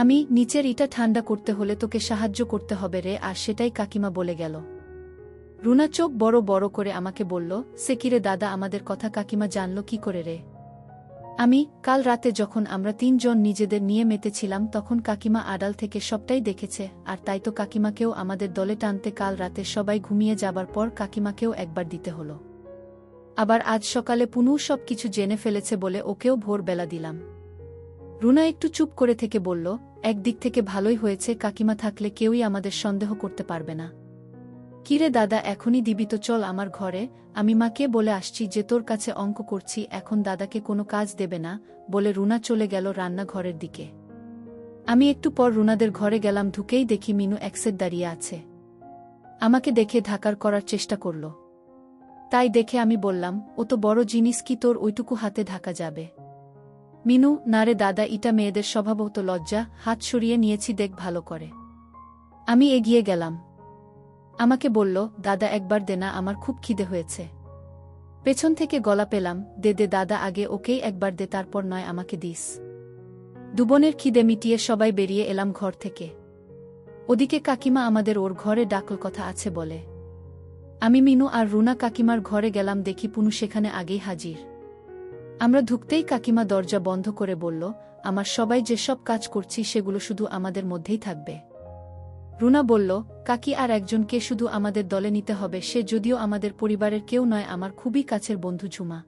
আমি, নিচের ইটা ঠান্ডা করতে হলে তোকে সাহায্য করতে হবে রে, আর সেটাই কাকিমা বলে গেল। রুনা চোখ বড় বড় করে আমাকে বলল, সে কিরে দাদা, আমাদের কথা কাকিমা জানল কি করে রে? আমি, কাল রাতে যখন আমরা 3 জন নিজেদের নিয়ে মেতেছিলাম তখন কাকিমা আড়াল থেকে সবটাই দেখেছে, আর তাই তো কাকিমাকেও আমাদের দলে টানতে কাল রাতে সবাই ঘুমিয়ে যাবার পর কাকিমাকেও একবার দিতে হলো। আবার আজ সকালে পুনু সব কিছু জেনে ফেলেছে বলে ওকেও ভোরবেলা দিলাম। রুনা একটু চুপ করে থেকে বলল, একদিক থেকে ভালোই হয়েছে, কাকিমা থাকলে কেউই আমাদের সন্দেহ করতে পারবে না। কিরে দাদা, এখনই দিবি তো? চল আমার ঘরে, আমি মাকে বলে আসছি যে তোর কাছে অঙ্ক করছি, এখন দাদাকে কোনো কাজ দেবে না, বলে রুনা চলে গেল রান্নাঘরের দিকে। আমি একটু পর রুনাদের ঘরে গেলাম, ঢুকেই দেখি মিনু একসেট দাঁড়িয়ে আছে। আমাকে দেখে ধাকার করার চেষ্টা করল। তাই দেখে আমি বললাম, ও তো বড় জিনিস, কি তোর ওইটুকু হাতে ঢাকা যাবে? মিনু, না রে দাদা, এটা মেয়েদের স্বভাবত লজ্জা, হাত সরিয়ে নিয়েছি, দেখ ভালো করে। আমি এগিয়ে গেলাম। আমাকে বলল, দাদা একবার দে না, আমার খুব খিদে হয়েছে। পেছন থেকে গলা পেলাম, দে দে দাদা, আগে ওকেই একবার দে, তারপর নয় আমাকে দিস। দুবনের খিদে মিটিয়ে সবাই বেরিয়ে এলাম ঘর থেকে। ওদিকে কাকিমা আমাদের ওর ঘরে ডাকল, কথা আছে বলে। আমি মিনু আর রুনা কাকিমার ঘরে গেলাম, দেখি পুনু সেখানে আগেই হাজির। আমরা ঢুকতেই কাকিমা দরজা বন্ধ করে বলল, আমার সবাই যে সব কাজ করছি সেগুলো শুধু আমাদের মধ্যেই থাকবে। রুনা বলল, কাকি, আর একজনকে শুধু আমাদের দলে নিতে হবে, সে যদিও আমাদের পরিবারের কেউ নয়, আমার খুবই কাছের বন্ধু ঝুমা।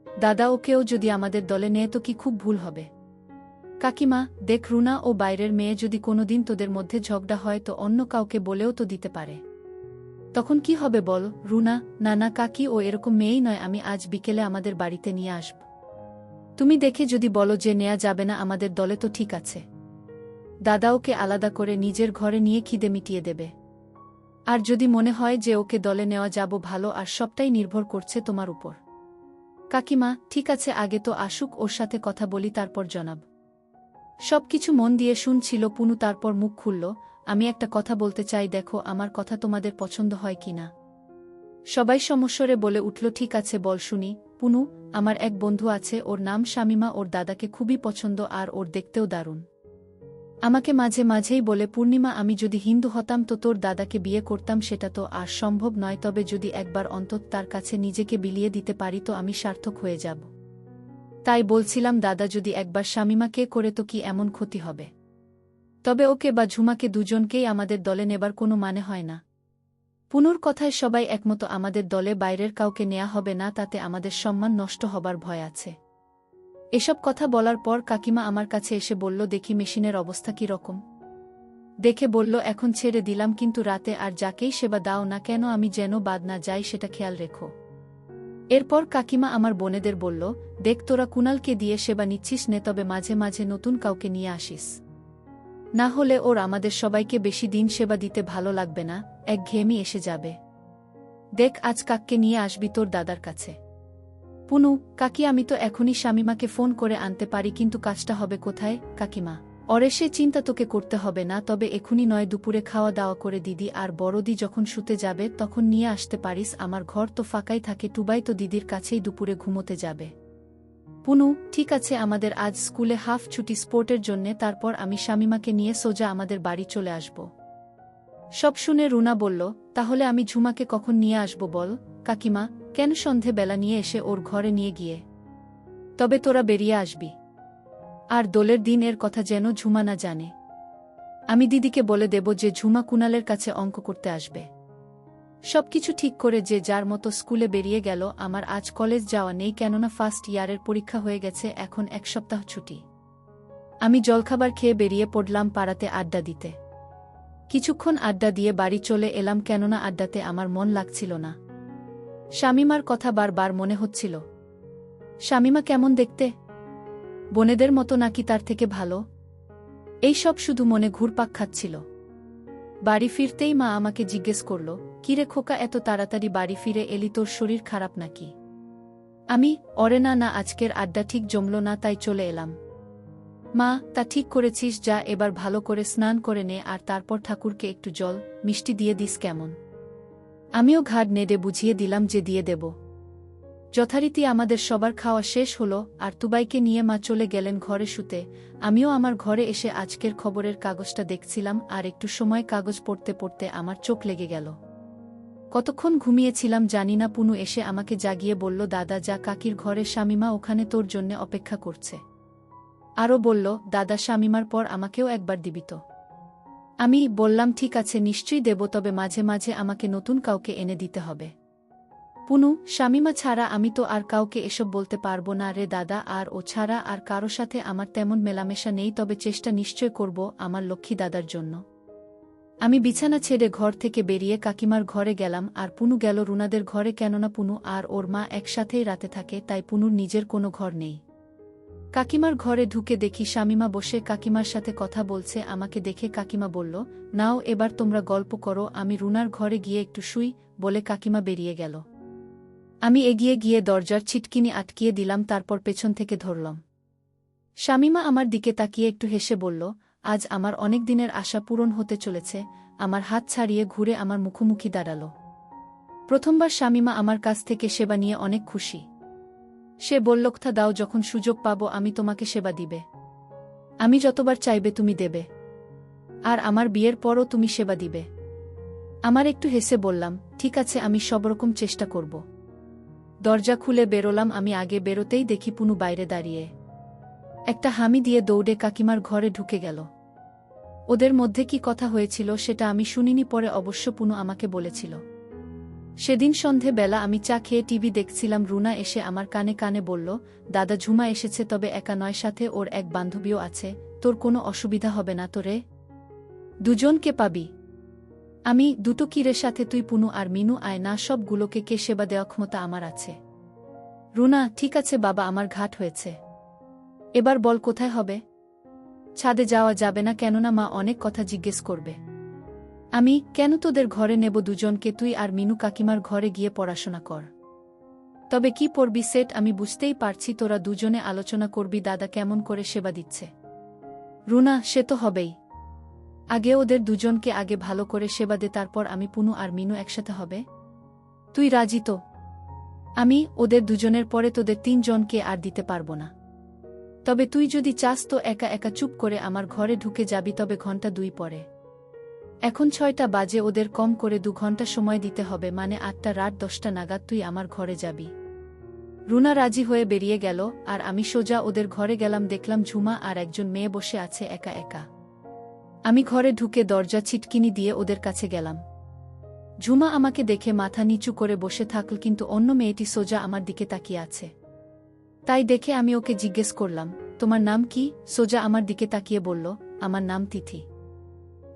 দাদা, ওকেও যদি আমাদের দলে নেয় তো কি খুব ভুল হবে? কাকিমা, দেখ রুনা ও বাইরের মেয়ে, যদি কোনোদিন তোদের মধ্যে ঝগড়া হয় তো অন্য কাউকে বলেও তো দিতে পারে। তখন কি হবে বল? রুনা, না না কাকি, ও এরকম মেয়েই নয়, আমি আজ বিকেলে আমাদের বাড়িতে নিয়ে আসব। তুমি দেখে যদি বলো যে নেয়া যাবে না আমাদের দলে তো ঠিক আছে। দাদা ওকে আলাদা করে নিজের ঘরে নিয়ে খিদে মিটিয়ে দেবে। আর যদি মনে হয় যে ওকে দলে নেওয়া যাব, ভালো, আর সবটাই নির্ভর করছে তোমার উপর। কাকিমা, ঠিক আছে, আগে তো আসুক, ওর সাথে কথা বলি, তারপর জানাব। সবকিছু মন দিয়ে শুনছিল পুনু, তারপর মুখ খুলল, আমি একটা কথা বলতে চাই, দেখো আমার কথা তোমাদের পছন্দ হয় কিনা। সবাই সমস্বরে বলে উঠল, ঠিক আছে বল শুনি। পুনু, আমার এক বন্ধু আছে, ওর নাম শামিমা, ওর দাদাকে খুবই পছন্দ, আর ওর দেখতেও দারুণ। আমাকে মাঝে মাঝেই বলে, পূর্ণিমা, আমি যদি হিন্দু হতাম তো তোর দাদাকে বিয়ে করতাম, সেটা তো আর সম্ভব নয়, তবে যদি একবার অন্তত তার কাছে নিজেকে বিলিয়ে দিতে পারি তো আমি সার্থক হয়ে যাব। তাই বলছিলাম, দাদা যদি একবার শামিমাকে করে তো কি এমন ক্ষতি হবে? তবে ওকে বা ঝুমাকে দুজনকেই আমাদের দলে নেবার কোনো মানে হয় না। পুনুর কথায় সবাই একমত, আমাদের দলে বাইরের কাউকে নেয়া হবে না, তাতে আমাদের সম্মান নষ্ট হবার ভয় আছে। এসব কথা বলার পর কাকিমা আমার কাছে এসে বলল, দেখি মেশিনের অবস্থা কি রকম। দেখে বলল, এখন ছেড়ে দিলাম, কিন্তু রাতে আর যাকেই সেবা দাও না কেন আমি যেন বাদ না যাই, সেটা খেয়াল রেখো। এরপর কাকিমা আমার বোনেদের বলল, দেখ তোরা কুনালকে দিয়ে সেবা নিচ্ছিস নে, তবে মাঝে মাঝে নতুন কাউকে নিয়ে আসিস। না হলে ওর আমাদের সবাইকে বেশি দিন সেবা দিতে ভালো লাগবে না, একঘেয়েমি এসে যাবে। দেখ আজ কাককে নিয়ে আসবি তোর দাদার কাছে। পুনু, কাকি, আমি তো এখনই শামিমাকে ফোন করে আনতে পারি, কিন্তু কাজটা হবে কোথায়? কাকিমা, অরে সে চিন্তা তোকে করতে হবে না, তবে এখনই নয়, দুপুরে খাওয়া দাওয়া করে দিদি আর বড়দি যখন শুতে যাবে তখন নিয়ে আসতে পারিস, আমার ঘর তো ফাঁকাই থাকে, টুবাই তো দিদির কাছেই দুপুরে ঘুমোতে যাবে। পুনু, ঠিক আছে, আমাদের আজ স্কুলে হাফ ছুটি স্পোর্টের জন্যে, তারপর আমি শামিমাকে নিয়ে সোজা আমাদের বাড়ি চলে আসব। সব শুনে রুনা বলল, তাহলে আমি ঝুমাকে কখন নিয়ে আসব বল? কাকিমা, কেন সন্ধে বেলা নিয়ে এসে ওর ঘরে নিয়ে গিয়ে? তবে তোরা বেরিয়ে আসবি। আর দোলের দিন এর কথা যেন ঝুমা না জানে। আমি দিদিকে বলে দেব যে ঝুমা কুনালের কাছে অঙ্ক করতে আসবে। সবকিছু ঠিক করে যে যার মতো স্কুলে বেরিয়ে গেল। আমার আজ কলেজ যাওয়া নেই, কেননা ফার্স্ট ইয়ারের পরীক্ষা হয়ে গেছে, এখন 1 সপ্তাহ ছুটি। আমি জলখাবার খেয়ে বেরিয়ে পড়লাম পাড়াতে আড্ডা দিতে। কিছুক্ষণ আড্ডা দিয়ে বাড়ি চলে এলাম, কেননা আড্ডাতে আমার মন লাগছিল না। শামিমার কথা বারবার মনে হচ্ছিল। শামিমা কেমন দেখতে? বোনেদের মতো নাকি তার থেকে ভালো? এই সব শুধু মনে ঘুরপাক খাচ্ছিল। বাড়ি ফিরতেই মা আমাকে জিজ্ঞেস করল, কিরে খোকা, এত তাড়াতাড়ি বাড়ি ফিরে এলি, তোর শরীর খারাপ নাকি? আমি, অরে না না, আজকের আড্ডা ঠিক জমল না, তাই চলে এলাম। মা, তা ঠিক করেছিস, যা এবার ভালো করে স্নান করে নে, আর তারপর ঠাকুরকে একটু জল মিষ্টি দিয়ে দিস কেমন? আমিও ঘাড় নেড়ে বুঝিয়ে দিলাম যে দিয়ে দেব। যথারীতি আমাদের সবার খাওয়া শেষ হলো, আর তুবাইকে নিয়ে মা চলে গেলেন ঘরে শুতে। আমিও আমার ঘরে এসে আজকের খবরের কাগজটা দেখছিলাম, আর একটু সময় কাগজ পড়তে পড়তে আমার চোখ লেগে গেল। কতক্ষণ ঘুমিয়েছিলাম জানি না, পুনু এসে আমাকে জাগিয়ে বলল, দাদা যা, কাকির ঘরে শামিমা ওখানে তোর জন্যে অপেক্ষা করছে। আরও বলল, দাদা শামিমার পর আমাকেও একবার দিবি তো? আমি বললাম, ঠিক আছে, নিশ্চয়ই দেব, তবে মাঝে মাঝে আমাকে নতুন কাউকে এনে দিতে হবে। পুনু, শামিমা ছাড়া আমি তো আর কাউকে এসব বলতে পারবো না রে দাদা, আর ও ছাড়া আর কারো সাথে আমার তেমন মেলামেশা নেই, তবে চেষ্টা নিশ্চয় করব আমার লক্ষ্মী দাদার জন্য। আমি বিছানা ছেড়ে ঘর থেকে বেরিয়ে কাকিমার ঘরে গেলাম, আর পুনু গেল রুনাদের ঘরে, কেননা পুনু আর ওর মা একসাথেই রাতে থাকে, তাই পুনুর নিজের কোনো ঘর নেই। কাকিমার ঘরে ঢুকে দেখি শামিমা বসে কাকিমার সাথে কথা বলছে। আমাকে দেখে কাকিমা বলল, নাও এবার তোমরা গল্প করো, আমি রুনার ঘরে গিয়ে একটু শুই, বলে কাকিমা বেরিয়ে গেল। আমি এগিয়ে গিয়ে দরজার ছিটকিনি আটকিয়ে দিলাম, তারপর পেছন থেকে ধরলাম। শামিমা আমার দিকে তাকিয়ে একটু হেসে বলল, আজ আমার অনেক দিনের আশা পূরণ হতে চলেছে। আমার হাত ছাড়িয়ে ঘুরে আমার মুখোমুখি দাঁড়াল। প্রথমবার শামিমা আমার কাছ থেকে সেবা নিয়ে অনেক খুশি। সে বলল, কথা দাও, যখন সুযোগ পাবো আমি তোমাকে সেবা দিবে। আমি যতবার চাইবে তুমি দেবে, আর আমার বিয়ের পরও তুমি সেবা দিবে। আমার একটু হেসে বললাম, ঠিক আছে, আমি সব রকম চেষ্টা করব। দরজা খুলে বেরোলাম। আমি আগে বেরোতেই দেখি পুনু বাইরে দাঁড়িয়ে। একটা হামি দিয়ে দৌড়ে কাকিমার ঘরে ঢুকে গেল। ওদের মধ্যে কি কথা হয়েছিল সেটা আমি শুনিনি, পরে অবশ্য পুনু আমাকে বলেছিল। সেদিন সন্ধে বেলা আমি চা খেয়ে টিভি দেখছিলাম, রুনা এসে আমার কানে কানে বলল, দাদা ঝুমা এসেছে, তবে একা নয়, সাথে ওর এক বান্ধবীও আছে, তোর কোনো অসুবিধা হবে না তো রে? দুজনকে পাবি। আমি, দুটো কিরের সাথে তুই, পুনু আর মিনু, আয় না, সবগুলোকে কে সেবা দেওয়া ক্ষমতা আমার আছে। রুনা, ঠিক আছে বাবা, আমার ঘাট হয়েছে। এবার বল কোথায় হবে? ছাদে যাওয়া যাবে না, কেননা মা অনেক কথা জিজ্ঞেস করবে। আমি, কেন, তোদের ঘরে নেব দুজনকে, তুই আর মিনু কাকিমার ঘরে গিয়ে পড়াশোনা কর। তবে কি পড়বি সেট আমি বুঝতেই পারছি, তোরা দুজনে আলোচনা করবি দাদা কেমন করে সেবা দিচ্ছে। রুনা, সে তো হবেই। আগে ওদের দুজনকে আগে ভালো করে সেবা দে, তারপর আমি, পুনু আর মিনু একসাথে হবে। তুই রাজি তো? আমি, ওদের দুজনের পরে তোদের তিনজনকে আর দিতে পারবো না। তবে তুই যদি চাস তো একা একা চুপ করে আমার ঘরে ঢুকে যাবি, তবে ঘন্টা 2 পরে। এখন 6টা বাজে, ওদের কম করে 2 ঘন্টা সময় দিতে হবে, মানে 8টা, রাত 10টা নাগাদ তুই আমার ঘরে যাবি। রুনা রাজি হয়ে বেরিয়ে গেল, আর আমি সোজা ওদের ঘরে গেলাম। দেখলাম ঝুমা আর একজন মেয়ে বসে আছে একা একা। আমি ঘরে ঢুকে দরজা ছিটকিনি দিয়ে ওদের কাছে গেলাম। ঝুমা আমাকে দেখে মাথা নিচু করে বসে থাকল, কিন্তু অন্য মেয়েটি সোজা আমার দিকে তাকিয়ে আছে। তাই দেখে আমি ওকে জিজ্ঞেস করলাম, তোমার নাম কি? সোজা আমার দিকে তাকিয়ে বলল, আমার নাম তিথি।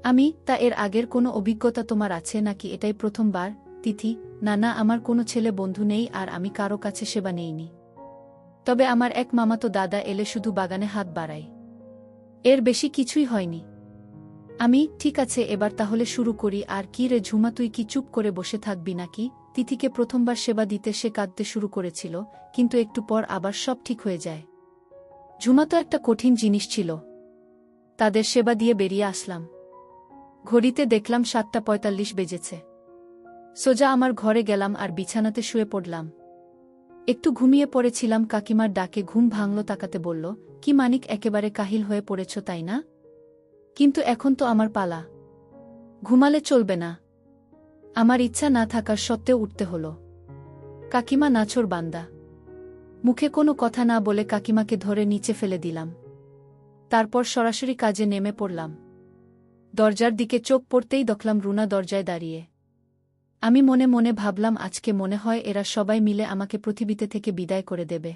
আমি, তা এর আগের কোনো অভিজ্ঞতা তোমার আছে নাকি এটাই প্রথমবার? তিথি, না না, আমার কোনো ছেলে বন্ধু নেই, আর আমি কারো কাছে সেবা নেইনি। তবে আমার এক মামাতো দাদা এলে শুধু বাগানে হাত বাড়াই, এর বেশি কিছুই হয়নি। আমি, ঠিক আছে, এবার তাহলে শুরু করি। আর কি রে ঝুমা, তুই কি চুপ করে বসে থাকবি নাকি? তিথিকে প্রথমবার সেবা দিতে সে কাঁদতে শুরু করেছিল, কিন্তু একটু পর আবার সব ঠিক হয়ে যায়। ঝুমা তো একটা কঠিন জিনিস ছিল। তাদের সেবা দিয়ে বেরিয়ে আসলাম। ঘড়িতে দেখলাম 7:45 বেজেছে। সোজা আমার ঘরে গেলাম আর বিছানাতে শুয়ে পড়লাম। একটু ঘুমিয়ে পড়েছিলাম, কাকিমার ডাকে ঘুম ভাঙল। তাকাতে বলল, কি মানিক, একেবারে কাহিল হয়ে পড়েছ তাই না? কিন্তু এখন তো আমার পালা, ঘুমালে চলবে না। আমার ইচ্ছা না থাকার সত্ত্বেও উঠতে হলো। কাকিমা নাছোড় বান্দা। মুখে কোনো কথা না বলে কাকিমাকে ধরে নিচে ফেলে দিলাম। তারপর সরাসরি কাজে নেমে পড়লাম। দরজার দিকে চোখ পড়তেই দেখলাম রুনা দরজায় দাঁড়িয়ে। আমি মনে মনে ভাবলাম, আজকে মনে হয় এরা সবাই মিলে আমাকে পৃথিবীতে থেকে বিদায় করে দেবে।